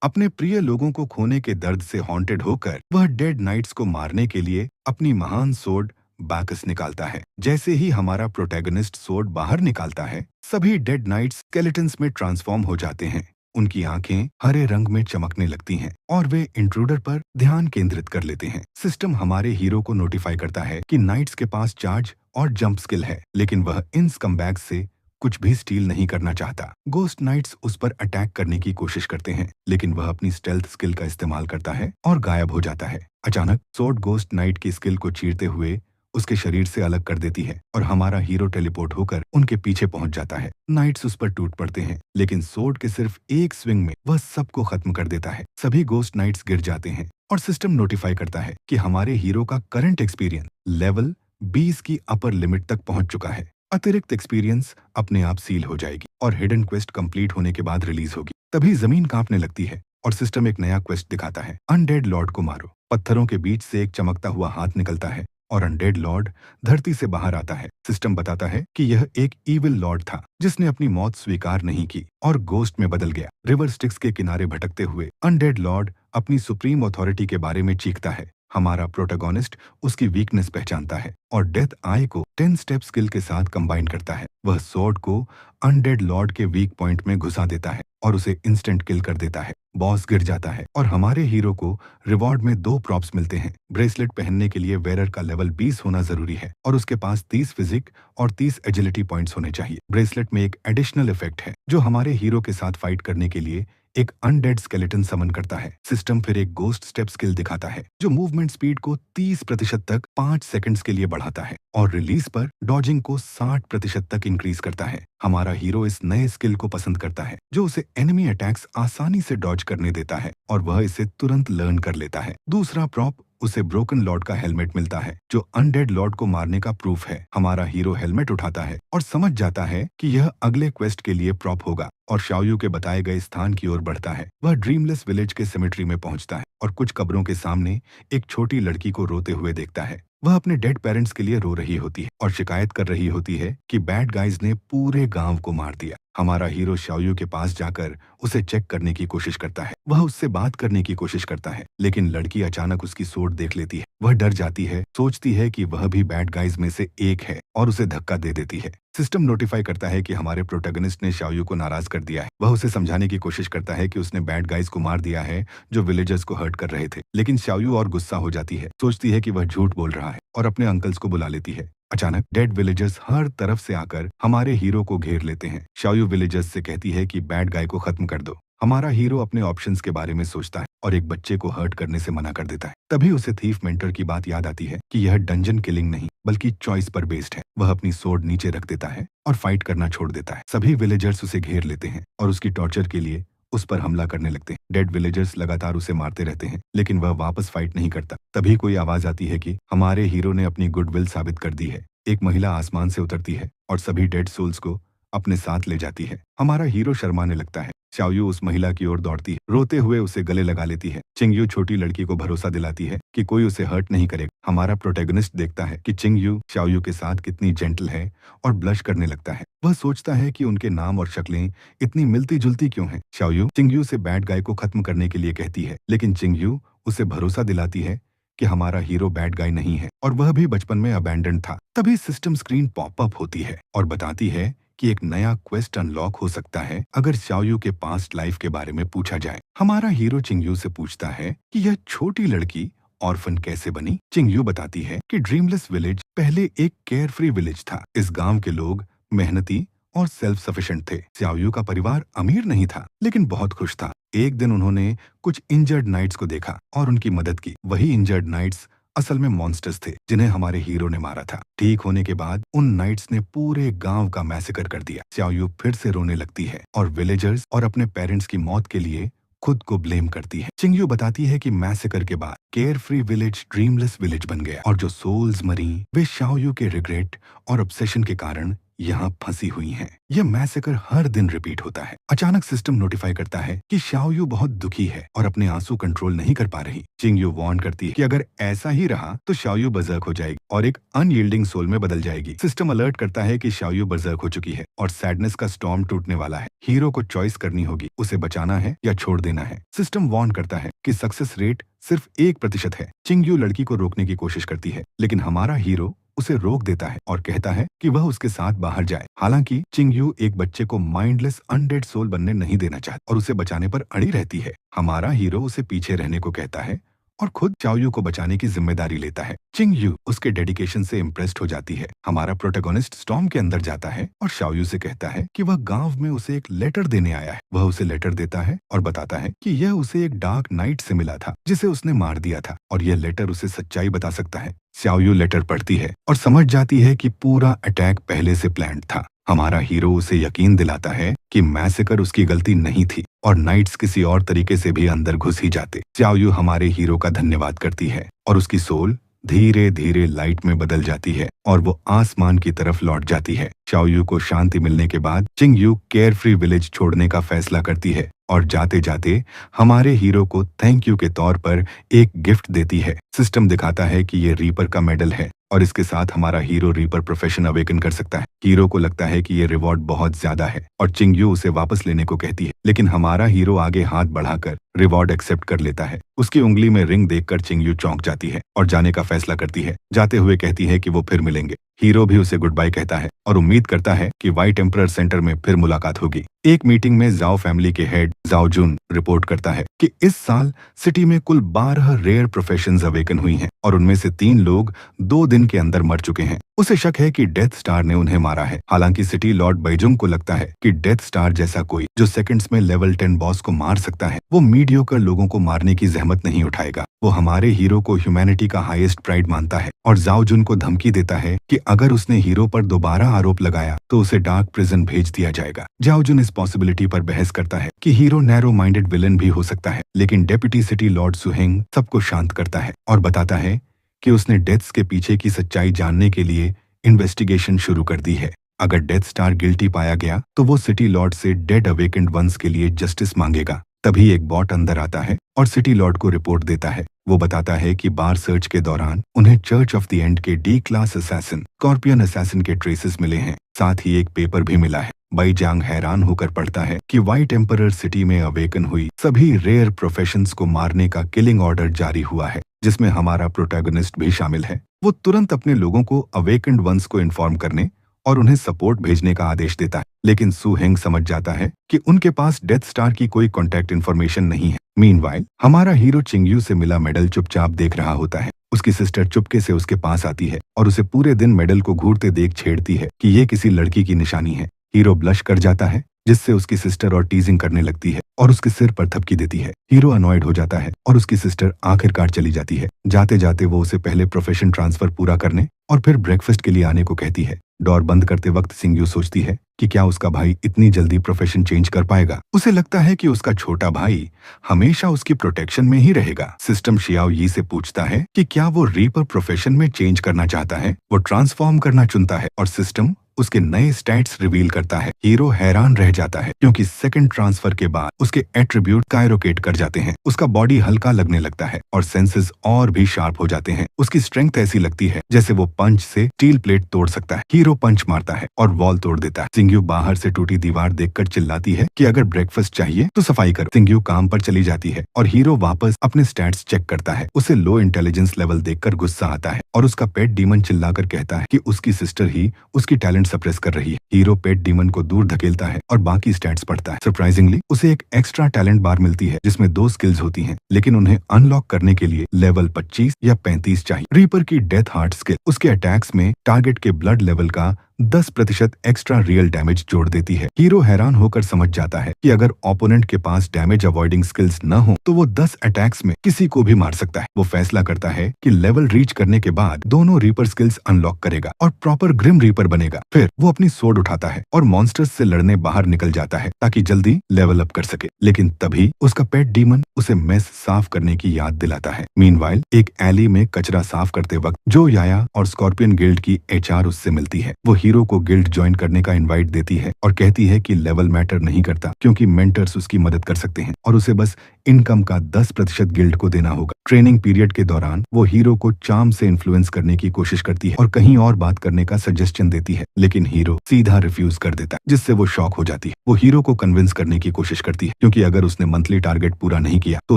अपने प्रिय लोगों को खोने के दर्द से हॉन्टेड होकर वह डेड नाइट्स को मारने के लिए अपनी महान सोर्ड बैकस निकालता है। जैसे ही हमारा प्रोटैगनिस्ट सोर्ड बाहर निकालता है, सभी डेड नाइट्स स्केलेटन्स में ट्रांसफॉर्म हो जाते हैं। उनकी आंखें हरे रंग में चमकने लगती हैं और वे इंट्रूडर पर ध्यान केंद्रित कर लेते हैं। सिस्टम हमारे हीरो को नोटिफाई करता है कि नाइट्स के पास चार्ज और जंप स्किल है, लेकिन वह इन स्कमबैग्स से कुछ भी स्टील नहीं करना चाहता। गोस्ट नाइट्स उस पर अटैक करने की कोशिश करते हैं, लेकिन वह अपनी स्टेल्थ स्किल का इस्तेमाल करता है और गायब हो जाता है। अचानक सोर्ड गोस्ट नाइट की स्किल को चीरते हुए उसके शरीर से अलग कर देती है और हमारा हीरो टेलीपोर्ट होकर उनके पीछे पहुंच जाता है। नाइट्स उस पर टूट पड़ते हैं, लेकिन सोर्ड के सिर्फ एक स्विंग में वह सबको खत्म कर देता है। सभी गोस्ट नाइट्स गिर जाते हैं और सिस्टम नोटिफाई करता है कि हमारे हीरो का करंट एक्सपीरियंस लेवल 20 की अपर लिमिट तक पहुंच चुका है। अतिरिक्त एक्सपीरियंस अपने आप सील हो जाएगी और हिडन क्वेस्ट कंप्लीट होने के बाद रिलीज होगी। तभी जमीन कांपने लगती है और सिस्टम एक नया क्वेस्ट दिखाता है, अनडेड लॉर्ड को मारो। पत्थरों के बीच से एक चमकता हुआ हाथ निकलता है और अनडेड लॉर्ड धरती से बाहर आता है। सिस्टम बताता है कि यह एक ईविल लॉर्ड था जिसने अपनी मौत स्वीकार नहीं की और गोस्ट में बदल गया। रिवर स्टिक्स के किनारे भटकते हुए अनडेड लॉर्ड अपनी सुप्रीम अथॉरिटी के बारे में चीखता है। हमारा प्रोटोगोनिस्ट उसकी वीकनेस पहचानता है और डेथ आई को 10 स्टेप स्किल के साथ कंबाइन करता है। वह स्वॉर्ड को अनडेड लॉर्ड के वीक पॉइंट में घुसा देता है और उसे इंस्टेंट किल कर देता है। बॉस गिर जाता है और हमारे हीरो को रिवॉर्ड में 2 प्रॉप्स मिलते हैं। ब्रेसलेट पहनने के लिए वेरर का लेवल 20 होना जरूरी है और उसके पास 30 फिजिक और 30 एजिलिटी पॉइंट्स होने चाहिए। ब्रेसलेट में एक एडिशनल इफेक्ट है जो हमारे हीरो के साथ फाइट करने के लिए एक अनडेड स्केलेटन समन करता है। सिस्टम फिर एक गोस्ट स्टेप स्किल दिखाता है जो मूवमेंट स्पीड को 30% तक 5 सेकंड्स के लिए बढ़ाता है और रिलीज पर डॉजिंग को 60% तक इंक्रीज करता है। हमारा हीरो इस नए स्किल को पसंद करता है जो उसे एनिमी अटैक्स आसानी से डॉज करने देता है और वह इसे तुरंत लर्न कर लेता है। दूसरा प्रॉप उसे ब्रोकन लॉर्ड का हेलमेट मिलता है जो अनडेड लॉर्ड को मारने का प्रूफ है। हमारा हीरो हेलमेट उठाता है और समझ जाता है कि यह अगले क्वेस्ट के लिए प्रॉप होगा और शाओयू के बताए गए स्थान की ओर बढ़ता है। वह ड्रीमलेस विलेज के सिमेट्री में पहुंचता है और कुछ कब्रों के सामने एक छोटी लड़की को रोते हुए देखता है। वह अपने डेड पेरेंट्स के लिए रो रही होती है और शिकायत कर रही होती है कि बैड गाइज ने पूरे गांव को मार दिया। हमारा हीरो शाओयू के पास जाकर उसे चेक करने की कोशिश करता है। वह उससे बात करने की कोशिश करता है, लेकिन लड़की अचानक उसकी सोट देख लेती है। वह डर जाती है, सोचती है कि वह भी बैड गाइज में से एक है और उसे धक्का दे देती है। सिस्टम नोटिफाई करता है कि हमारे प्रोटैगनिस्ट ने शाओयू को नाराज कर दिया है। वह उसे समझाने की कोशिश करता है कि उसने बैड गाइज को मार दिया है जो विलेजर्स को हर्ट कर रहे थे, लेकिन शाओयू और गुस्सा हो जाती है, सोचती है कि वह झूठ बोल रहा है और अपने अंकल्स को बुला लेती है। अचानक डेड विलेजर्स हर तरफ से आकर हमारे हीरो को घेर लेते हैं। शाओयू विलेजर्स से कहती है कि बैड गाय को खत्म कर दो। हमारा हीरो अपने ऑप्शंस के बारे में सोचता है और एक बच्चे को हर्ट करने से मना कर देता है। तभी उसे थीफ मेंटर की बात याद आती है कि यह डंजन किलिंग नहीं बल्कि चॉइस पर बेस्ड है। वह अपनी सोर्ड नीचे रख देता है और फाइट करना छोड़ देता है। सभी विलेजर्स उसे घेर लेते हैं और उसकी टॉर्चर के लिए उस पर हमला करने लगते हैं। डेड विलेजर्स लगातार उसे मारते रहते हैं, लेकिन वह वापस फाइट नहीं करता। तभी कोई आवाज आती है कि हमारे हीरो ने अपनी गुडविल साबित कर दी है। एक महिला आसमान से उतरती है और सभी डेड सोल्स को अपने साथ ले जाती है। हमारा हीरो शर्माने लगता है। शाओयू उस महिला की ओर दौड़ती है, रोते हुए उसे गले लगा लेती है। चिंगयू छोटी लड़की को भरोसा दिलाती है कि कोई उसे हर्ट नहीं करेगा। हमारा प्रोटैगनिस्ट देखता है कि चिंगयू शाओयू के साथ कितनी जेंटल है और ब्लश करने लगता है। वह सोचता है कि उनके नाम और शक्लें इतनी मिलती जुलती क्यों हैं। शाओयू चिंगयू से बैड गाय को खत्म करने के लिए कहती है, लेकिन चिंगयू उसे भरोसा दिलाती है कि हमारा हीरो बैड गाय नहीं है और वह भी बचपन में अबैंडन था। तभी सिस्टम स्क्रीन पॉपअप होती है और बताती है कि एक नया क्वेस्ट अनलॉक हो सकता है अगर शाओयू के पास्ट लाइफ के बारे में पूछा जाए। हमारा हीरो चिंगयू से पूछता है कि यह छोटी लड़की ऑर्फन कैसे बनी। चिंगयू बताती है कि ड्रीमलेस विलेज पहले एक केयर फ्री विलेज था। इस गांव के लोग मेहनती और सेल्फ सफिशिएंट थे। शाओयू का परिवार अमीर नहीं था, लेकिन बहुत खुश था। एक दिन उन्होंने कुछ इंजर्ड नाइट्स को देखा और उनकी मदद की। वही इंजर्ड नाइट्स असल में मॉन्स्टर्स थे जिन्हें हमारे हीरो ने मारा था। ठीक होने के बाद उन नाइट्स ने पूरे गांव का मैसेकर कर दिया। शाओयू फिर से रोने लगती है और विलेजर्स और अपने पेरेंट्स की मौत के लिए खुद को ब्लेम करती है। चिंगयू बताती है कि मैसेकर के बाद care free village dreamless village बन गया और जो सोल्स मरी वे शाओयू के रिग्रेट और ऑब्सेशन के कारण यहाँ फंसी हुई हैं। यह मैसेकर हर दिन रिपीट होता है। अचानक सिस्टम नोटिफाई करता है कि शाओयू बहुत दुखी है और अपने आंसू कंट्रोल नहीं कर पा रही। चिंगयू वार्न करती है कि अगर ऐसा ही रहा तो शाओयू बर्जर्क हो जाएगी और एक अनयील्डिंग सोल में बदल जाएगी। सिस्टम अलर्ट करता है कि शाओयू बर्जर्क हो चुकी है और सैडनेस का स्टॉर्म टूटने वाला है। हीरो को चॉइस करनी होगी, उसे बचाना है या छोड़ देना है। सिस्टम वार्न करता है कि सक्सेस रेट सिर्फ 1% है। चिंगयू लड़की को रोकने की कोशिश करती है, लेकिन हमारा हीरो उसे रोक देता है और कहता है कि वह उसके साथ बाहर जाए। हालांकि चिंगयू एक बच्चे को माइंडलेस अनडेड सोल बनने नहीं देना चाहती और उसे बचाने पर अड़ी रहती है। हमारा हीरो उसे पीछे रहने को कहता है और खुद शाओयू को बचाने की जिम्मेदारी लेता है। चिंगयू उसके डेडिकेशन से इम्प्रेस्ड हो जाती है। हमारा प्रोटैगनिस्ट स्टॉर्म के अंदर जाता है और शाओयू से कहता है कि वह गांव में उसे एक लेटर देने आया है। वह उसे लेटर देता है और बताता है कि यह उसे एक डार्क नाइट से मिला था जिसे उसने मार दिया था और यह लेटर उसे सच्चाई बता सकता है। शाओयू लेटर पढ़ती है और समझ जाती है कि पूरा अटैक पहले से प्लान्ड था। हमारा हीरो उसे यकीन दिलाता है कि मैसेकर उसकी गलती नहीं थी और नाइट्स किसी और तरीके से भी अंदर घुस ही जाते। शाओयू हमारे हीरो का धन्यवाद करती है और उसकी सोल धीरे धीरे लाइट में बदल जाती है और वो आसमान की तरफ लौट जाती है। शाओयू को शांति मिलने के बाद चिंगयू केयर फ्री विलेज छोड़ने का फैसला करती है और जाते जाते हमारे हीरो को थैंक यू के तौर पर एक गिफ्ट देती है। सिस्टम दिखाता है कि ये रीपर का मेडल है और इसके साथ हमारा हीरो रीपर प्रोफेशन अवेकन कर सकता है। हीरो को लगता है कि ये रिवॉर्ड बहुत ज्यादा है और चिंगयू उसे वापस लेने को कहती है, लेकिन हमारा हीरो आगे हाथ बढ़ाकर रिवॉर्ड एक्सेप्ट कर लेता है। उसकी उंगली में रिंग देखकर चिंगयू चौंक जाती है और जाने का फैसला करती है। जाते हुए कहती है कि वो फिर मिलेंगे। हीरो भी उसे गुड बाय कहता है और उम्मीद करता है कि व्हाइट एम्परर सेंटर में फिर मुलाकात होगी। एक मीटिंग में जाओ फैमिली के हेड जाओ जुन रिपोर्ट करता है कि इस साल सिटी में कुल 12 रेयर प्रोफेशंस अवेकन हुई हैं और उनमें से 3 लोग 2 दिन के अंदर मर चुके हैं। उसे शक है कि डेथ स्टार ने उन्हें मारा है। हालांकि सिटी लॉर्ड बैजुंग को लगता है कि डेथ स्टार जैसा कोई जो सेकंड्स में लेवल 10 बॉस को मार सकता है, वो मीडियोकर लोगों को मारने की जहमत नहीं उठाएगा। वो हमारे हीरो को ह्यूमैनिटी का हाईएस्ट प्राइड मानता है और जाओ जुन को धमकी देता है कि अगर उसने हीरो पर दोबारा आरोप लगाया तो उसे डार्क प्रिजन भेज दिया जाएगा। जाओ जुन इस पॉसिबिलिटी पर बहस करता है कि हीरो नैरो माइंडेड विलन भी हो सकता है, लेकिन डेप्यूटी सिटी लॉर्ड सुहेंग सबको शांत करता है और बताता है कि उसने डेथ्स के पीछे की सच्चाई जानने के लिए इन्वेस्टिगेशन शुरू कर दी है। अगर डेथ स्टार गिल्टी पाया गया तो वो सिटी लॉर्ड से डेड अवेकेंड वंस के लिए जस्टिस मांगेगा। तभी एक बॉट अंदर आता है और सिटी लॉर्ड को रिपोर्ट देता है। वो बताता है कि बार सर्च के दौरान उन्हें चर्च ऑफ द एंड के D class assassin scorpion assassin के ट्रेसेस मिले हैं। साथ ही एक पेपर भी मिला है। बाई जांग हैरान होकर पढ़ता है कि व्हाइट एम्परर सिटी में अवेकन हुई सभी रेयर प्रोफेशंस को मारने का किलिंग ऑर्डर जारी हुआ है, जिसमें हमारा प्रोटैगनिस्ट भी शामिल है। वो तुरंत अपने लोगों को अवेकेंड वंस को इन्फॉर्म करने और उन्हें सपोर्ट भेजने का आदेश देता है, लेकिन सू हेंग समझ जाता है कि उनके पास डेथ स्टार की कोई कॉन्टैक्ट इन्फॉर्मेशन नहीं है। मीनवाइल हमारा हीरो चिंगयू से मिला मेडल चुपचाप देख रहा होता है। उसकी सिस्टर चुपके से उसके पास आती है और उसे पूरे दिन मेडल को घूरते देख छेड़ती है कि ये किसी लड़की की निशानी है। हीरो ब्लश कर जाता है, जिससे उसकी सिस्टर और टीजिंग करने लगती है और उसके सिर पर थपकी देती है। हीरो अनॉयड हो जाता है और उसकी सिस्टर आखिरकार चली जाती है। जाते जाते वो उसे पहले प्रोफेशन ट्रांसफर पूरा करने और फिर ब्रेकफास्ट के लिए आने को कहती है। डोर बंद करते वक्त चिंगयू सोचती है कि क्या उसका भाई इतनी जल्दी प्रोफेशन चेंज कर पाएगा। उसे लगता है कि उसका छोटा भाई हमेशा उसकी प्रोटेक्शन में ही रहेगा। सिस्टम शियाओ यी से पूछता है कि क्या वो रीपर प्रोफेशन में चेंज करना चाहता है। वो ट्रांसफॉर्म करना चुनता है और सिस्टम उसके नए स्टैट्स रिवील करता है। हीरो हैरान रह जाता है क्योंकि सेकंड ट्रांसफर के बाद उसके एट्रीब्यूट स्काईरॉकेट कर जाते हैं। उसका बॉडी हल्का लगने लगता है और सेंसेस और भी शार्प हो जाते हैं। उसकी स्ट्रेंथ ऐसी लगती है जैसे वो पंच से स्टील प्लेट तोड़ सकता है। हीरो पंच मारता है और वॉल तोड़ देता है। चिंगयू बाहर से टूटी दीवार देखकर चिल्लाती है कि अगर ब्रेकफास्ट चाहिए तो सफाई करो। चिंगयू काम पर चली जाती है और हीरो वापस अपने स्टैट्स चेक करता है। उसे लो इंटेलिजेंस लेवल देखकर गुस्सा आता है और उसका पेट डीमन चिल्लाकर कहता है कि उसकी सिस्टर ही उसकी टैलेंट सप्रेस कर रही है। हीरो पेट डीमन को दूर धकेलता है और बाकी स्टैट्स पढ़ता है। सरप्राइजिंगली उसे एक एक्स्ट्रा टैलेंट बार मिलती है जिसमें 2 स्किल्स होती हैं, लेकिन उन्हें अनलॉक करने के लिए लेवल 25 या 35 चाहिए। रीपर की डेथ हार्ट स्किल उसके अटैक्स में टारगेट के ब्लड लेवल का 10% एक्स्ट्रा रियल डैमेज जोड़ देती है। हीरो हैरान होकर समझ जाता है कि अगर ओपोनेंट के पास डैमेज अवॉइडिंग स्किल्स न हो तो वो 10 अटैक्स में किसी को भी मार सकता है। वो फैसला करता है कि लेवल रीच करने के बाद दोनों रीपर स्किल्स अनलॉक करेगा और प्रॉपर ग्रिम रीपर बनेगा। फिर वो अपनी सोर्ड उठाता है और मॉन्स्टर्स से लड़ने बाहर निकल जाता है ताकि जल्दी लेवल अप कर सके। लेकिन तभी उसका पेट डीमन उसे मेस साफ करने की याद दिलाता है। मीनवाइल एक एली में कचरा साफ करते वक्त जो याया और स्कॉर्पियन गिल्ड की HR उससे मिलती है। वो हीरो को गिल्ड ज्वाइन करने का इनवाइट देती है और कहती है कि लेवल मैटर नहीं करता क्योंकि मेंटर्स उसकी मदद कर सकते हैं और उसे बस इनकम का 10% गिल्ड को देना होगा। ट्रेनिंग पीरियड के दौरान वो हीरो को चार्म से इन्फ्लुएंस करने की कोशिश करती है और कहीं और बात करने का सजेशन देती है, लेकिन हीरो सीधा रिफ्यूज कर देता है, जिससे वो शॉक हो जाती है। वो हीरो को कन्विंस करने की कोशिश करती है क्योंकि अगर उसने मंथली टारगेट पूरा नहीं किया तो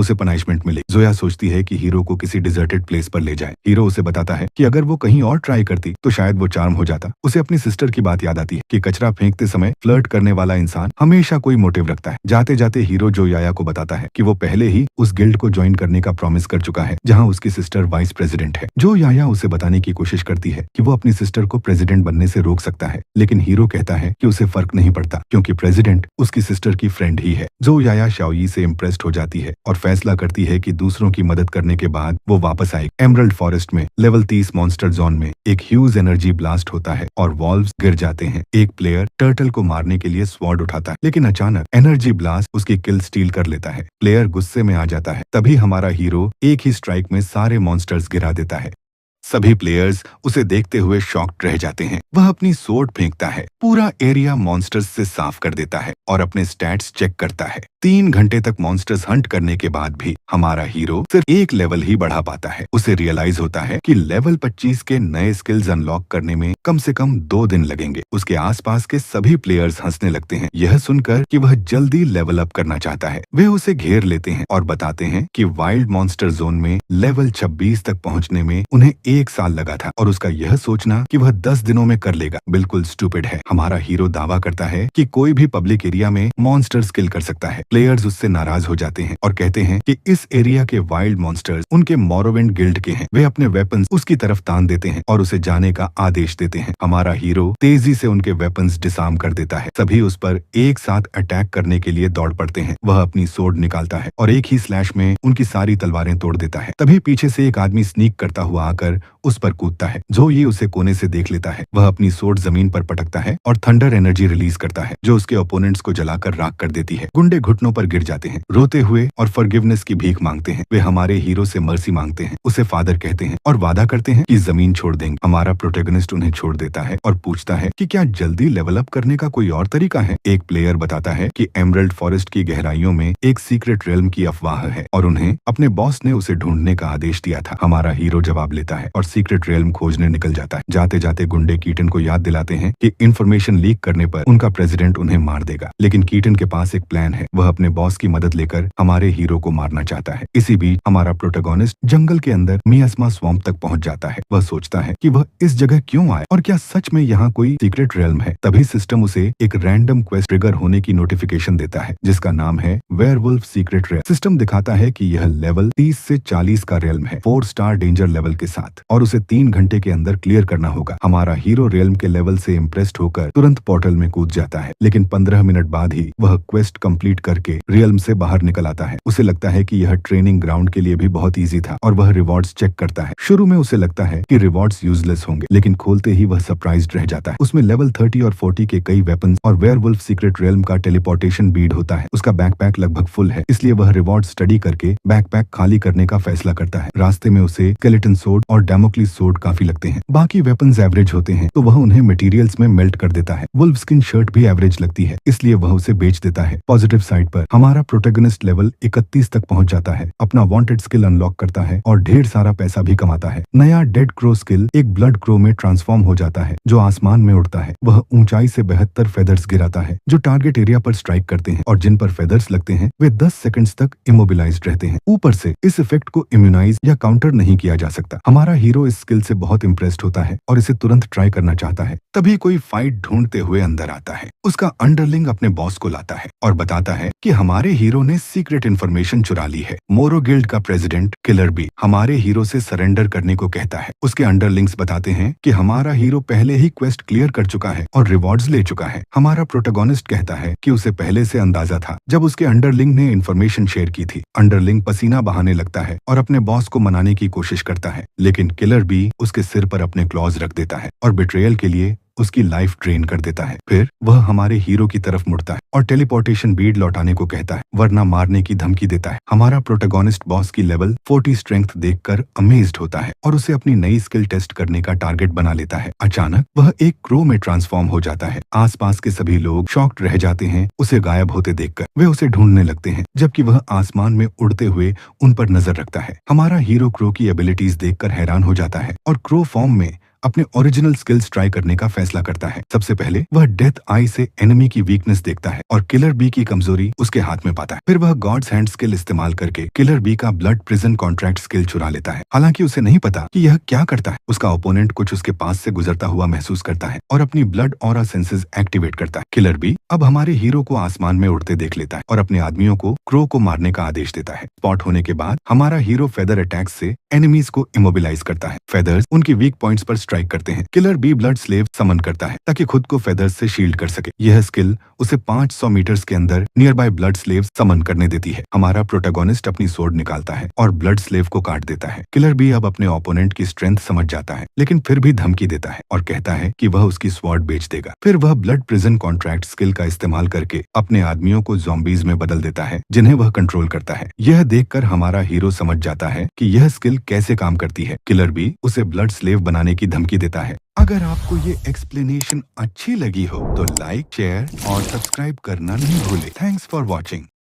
उसे पनिशमेंट मिले। जोया सोचती है कि हीरो को किसी डिजर्टेड प्लेस पर ले जाए। हीरो उसे बताता है कि अगर वो कहीं और ट्राई करती तो शायद वो चार्म हो जाता। उसे अपनी सिस्टर की बात याद आती है कि कचरा फेंकते समय फ्लर्ट करने वाला इंसान हमेशा कोई मोटिव रखता है। जाते जाते हीरो जोया को बताता है कि वो पहले ही उस गिल्ड को ज्वाइन करने का प्रॉमिस कर चुका है जहां उसकी सिस्टर वाइस प्रेसिडेंट है। जोया उसे बताने की कोशिश करती है कि वो अपनी सिस्टर को प्रेसिडेंट बनने से रोक सकता है, लेकिन हीरो कहता है कि उसे फर्क नहीं पड़ता क्योंकि प्रेसिडेंट उसकी सिस्टर की फ्रेंड ही है। जोया शाओई से इम्प्रेस्ड हो जाती है और फैसला करती है कि दूसरों की मदद करने के बाद वो वापस आएगी। एमरल्ड फॉरेस्ट में लेवल 30 मॉन्स्टर जोन में एक ह्यूज एनर्जी ब्लास्ट होता है और वॉल्व्स गिर जाते हैं। एक प्लेयर टर्टल को मारने के लिए स्वॉर्ड उठाता है, लेकिन अचानक एनर्जी ब्लास्ट उसकी किल स्टील कर लेता है। प्लेयर गुस्से में आ जाता है, तभी हमारा हीरो एक ही स्ट्राइक में सारे मॉन्स्टर्स गिरा देता है। सभी प्लेयर्स उसे देखते हुए शॉक्ड रह जाते हैं। वह अपनी सोर्ड फेंकता है, पूरा एरिया मॉन्स्टर्स से साफ कर देता है और अपने स्टैट्स चेक करता है। 3 घंटे तक मॉन्स्टर्स हंट करने के बाद भी हमारा हीरो सिर्फ एक लेवल ही बढ़ा पाता है। उसे रियलाइज होता है कि लेवल 25 के नए स्किल्स अनलॉक करने में कम से कम 2 दिन लगेंगे। उसके आसपास के सभी प्लेयर्स हंसने लगते हैं, यह सुनकर कि वह जल्दी लेवल अप करना चाहता है। वे उसे घेर लेते हैं और बताते हैं कि वाइल्ड मॉन्स्टर जोन में लेवल 26 तक पहुंचने में उन्हें 1 साल लगा था और उसका यह सोचना कि वह 10 दिनों में कर लेगा बिल्कुल स्टूपिड है। हमारा हीरो दावा करता है कि कोई भी पब्लिक एरिया में मॉन्स्टर्स किल कर सकता है। प्लेयर्स उससे नाराज हो जाते हैं और कहते हैं कि इस एरिया के वाइल्ड मॉन्स्टर्स उनके मोरोविंड गिल्ड के हैं। वे अपने वेपन्स उसकी तरफ तान देते हैं और उसे जाने का आदेश देते हैं। हमारा हीरो तेजी से उनके वेपन्स डिसार्म कर देता है। सभी उस पर एक साथ अटैक करने के लिए दौड़ पड़ते हैं। वह अपनी सोर्ड निकालता है और एक ही स्लैश में उनकी सारी तलवारें तोड़ देता है। तभी पीछे से एक आदमी स्नीक करता हुआ आकर उस पर कूदता है। जो ये उसे कोने से देख लेता है। वह अपनी सोर्ड जमीन पर पटकता है और थंडर एनर्जी रिलीज करता है जो उसके ओपोनेंट्स को जलाकर राख कर देती है। गुंडे घुटनों पर गिर जाते हैं, रोते हुए और फॉरगिवनेस की भीख मांगते हैं। वे हमारे हीरो से मर्सी मांगते हैं, उसे फादर कहते हैं और वादा करते हैं कि जमीन छोड़ देंगे। हमारा प्रोटेगनिस्ट उन्हें छोड़ देता है और पूछता है कि क्या जल्दी लेवल अप करने का कोई और तरीका है। एक प्लेयर बताता है कि एमरल्ड फॉरेस्ट की गहराइयों में एक सीक्रेट रेल्म की अफवाह है और उन्हें अपने बॉस ने उसे ढूंढने का आदेश दिया था। हमारा हीरो जवाब लेता है और सीक्रेट रेल्म खोजने निकल जाता है। जाते जाते गुंडे कीटन को याद दिलाते हैं कि इंफॉर्मेशन लीक करने पर उनका प्रेसिडेंट उन्हें मार देगा, लेकिन कीटन के पास एक प्लान है। वह अपने बॉस की मदद लेकर हमारे हीरो को मारना चाहता है। इसी बीच हमारा प्रोटोगोनिस्ट जंगल के अंदर मियास्मा स्वैम्प तक पहुंच जाता है। वह सोचता है कि वह इस जगह क्यों आए और क्या सच में यहाँ कोई सीक्रेट रेल्म है। तभी सिस्टम उसे एक रैंडम क्वेस्ट ट्रिगर होने की नोटिफिकेशन देता है जिसका नाम है वेयरवुल्फ सीक्रेट रेल्म। सिस्टम दिखाता है कि यह लेवल 30 से 40 का रेल्म है, 4 स्टार डेंजर लेवल के साथ, और उसे 3 घंटे के अंदर क्लियर करना होगा। हमारा हीरो रेल्म के लेवल से इम्प्रेस्ड होकर तुरंत पोर्टल में कूद जाता है, लेकिन 15 मिनट बाद ही वह क्वेस्ट कंप्लीट करके रियल्म से बाहर निकल आता है। उसे लगता है कि यह ट्रेनिंग ग्राउंड के लिए भी बहुत इजी था और वह रिवॉर्ड्स चेक करता है। शुरू में उसे लगता है कि रिवॉर्ड्स यूजलेस होंगे, लेकिन खोलते ही वह सरप्राइज्ड रह जाता है। उसमें लेवल 30 और 40 के कई वेपन्स और वेयरवुल्फ सीक्रेट रेल्म का टेलीपोर्टेशन बीड होता है। उसका बैकपैक लगभग फुल है, इसलिए वह रिवॉर्ड स्टडी करके बैकपैक खाली करने का फैसला करता है। रास्ते में उसे स्केलेटन सोर्ड और डेमोक्लिस सोर्ड काफी लगते हैं। बाकी वेपन्स एवरेज होते हैं तो वह उन्हें मटेरियल्स में मेल्ट कर देता है। वुल्फ स्किन शर्ट भी एवरेज लगती है, इसलिए वह उसे बेच देता है। पॉजिटिव साइड पर हमारा प्रोटेगनिस्ट लेवल 31 तक पहुंच जाता है, अपना वांटेड स्किल अनलॉक करता है और ढेर सारा पैसा भी कमाता है। नया डेड क्रो स्किल एक ब्लड क्रो में ट्रांसफॉर्म हो जाता है जो आसमान में उड़ता है। वह ऊंचाई से 72 फेदर्स गिराता है जो टारगेट एरिया पर स्ट्राइक करते हैं और जिन पर फेदर्स लगते हैं वे 10 सेकंड्स तक इमोबिलाइज्ड रहते हैं। ऊपर से इस इफेक्ट को इम्यूनाइज या काउंटर नहीं किया जा सकता। हमारा हीरो इस स्किल से बहुत इंप्रेस्ड होता है और इसे तुरंत ट्राई करना चाहता है। तभी कोई फाइट ढूंढते हुए अंदर आता है। उसका अंडरलिंग अपने बॉस को लाता है और बताता है कि हमारे हीरो ने सीक्रेट इन्फॉर्मेशन चुरा ली है। मोरो गिल्ड का प्रेसिडेंट किलर बी हमारे हीरो से सरेंडर करने को कहता है। उसके अंडरलिंग्स बताते हैं कि हमारा हीरो पहले ही क्वेस्ट क्लियर कर चुका है और रिवॉर्ड्स ले चुका है। हमारा प्रोटोगोनिस्ट कहता है कि उसे पहले से अंदाजा था जब उसके अंडरलिंग ने इन्फॉर्मेशन शेयर की थी। अंडरलिंग पसीना बहाने लगता है और अपने बॉस को मनाने की कोशिश करता है, लेकिन किलर बी उसके सिर पर अपने क्लॉज रख देता है और बिट्रेयल के लिए उसकी लाइफ ड्रेन कर देता है। फिर वह हमारे हीरो की तरफ मुड़ता है और टेलीपोर्टेशन बीड लौटाने को कहता है, वरना मारने की धमकी देता है। हमारा प्रोटोगोनिस्ट बॉस की लेवल 40 स्ट्रेंथ देखकर अमेज्ड होता है और उसे अपनी नई स्किल टेस्ट करने का टारगेट बना लेता है। अचानक वह एक क्रो में ट्रांसफॉर्म हो जाता है। आसपास के सभी लोग शॉक्ड रह जाते हैं उसे गायब होते देखकर। वे उसे ढूंढने लगते हैं जबकि वह आसमान में उड़ते हुए उन पर नजर रखता है। हमारा हीरो क्रो की एबिलिटीज देखकर हैरान हो जाता है और क्रो फॉर्म में अपने ओरिजिनल स्किल्स ट्राई करने का फैसला करता है। सबसे पहले वह डेथ आई से एनिमी की वीकनेस देखता है और किलर बी की कमजोरी उसके हाथ में पाता है। फिर वह गॉड्स हैंड स्किल इस्तेमाल करके किलर बी का ब्लड प्रिजन कॉन्ट्रैक्ट स्किल चुरा लेता है। हालांकि उसे नहीं पता कि यह क्या करता है। उसका ओपोनेंट कुछ उसके पास से गुजरता हुआ महसूस करता है और अपनी ब्लड ऑरा सेंसेस एक्टिवेट करता है। किलर बी अब हमारे हीरो को आसमान में उड़ते देख लेता है और अपने आदमियों को क्रो को मारने का आदेश देता है। स्पॉट होने के बाद हमारा हीरो फेदर अटैक्स से एनिमीज को इमोबिलाइज करता है। फेदर्स उनकी वीक पॉइंट्स पर स्ट्राइक करते हैं। किलर बी ब्लड स्लेव समन करता है ताकि खुद को फेदर्स से शील्ड कर सके। यह स्किल उसे 500 मीटर्स के अंदर नियर बाय ब्लड स्लेव समन करने देती है। हमारा प्रोटोगोनिस्ट अपनी सोर्ड निकालता है और ब्लड स्लेव को काट देता है। किलर बी अब अपने ओपोनेंट की स्ट्रेंथ समझ जाता है, लेकिन फिर भी धमकी देता है और कहता है कि वह उसकी स्वॉर्ड बेच देगा। फिर वह ब्लड प्रिजन कॉन्ट्रैक्ट स्किल का इस्तेमाल करके अपने आदमियों को ज़ॉम्बीज में बदल देता है जिन्हें वह कंट्रोल करता है। यह देखकर हमारा हीरो समझ जाता है कि यह स्किल कैसे काम करती है। किलर बी उसे ब्लड स्लेव बनाने की धमकी देता है। अगर आपको ये एक्सप्लेनेशन अच्छी लगी हो तो लाइक, शेयर और सब्सक्राइब करना नहीं भूले। Thanks for watching.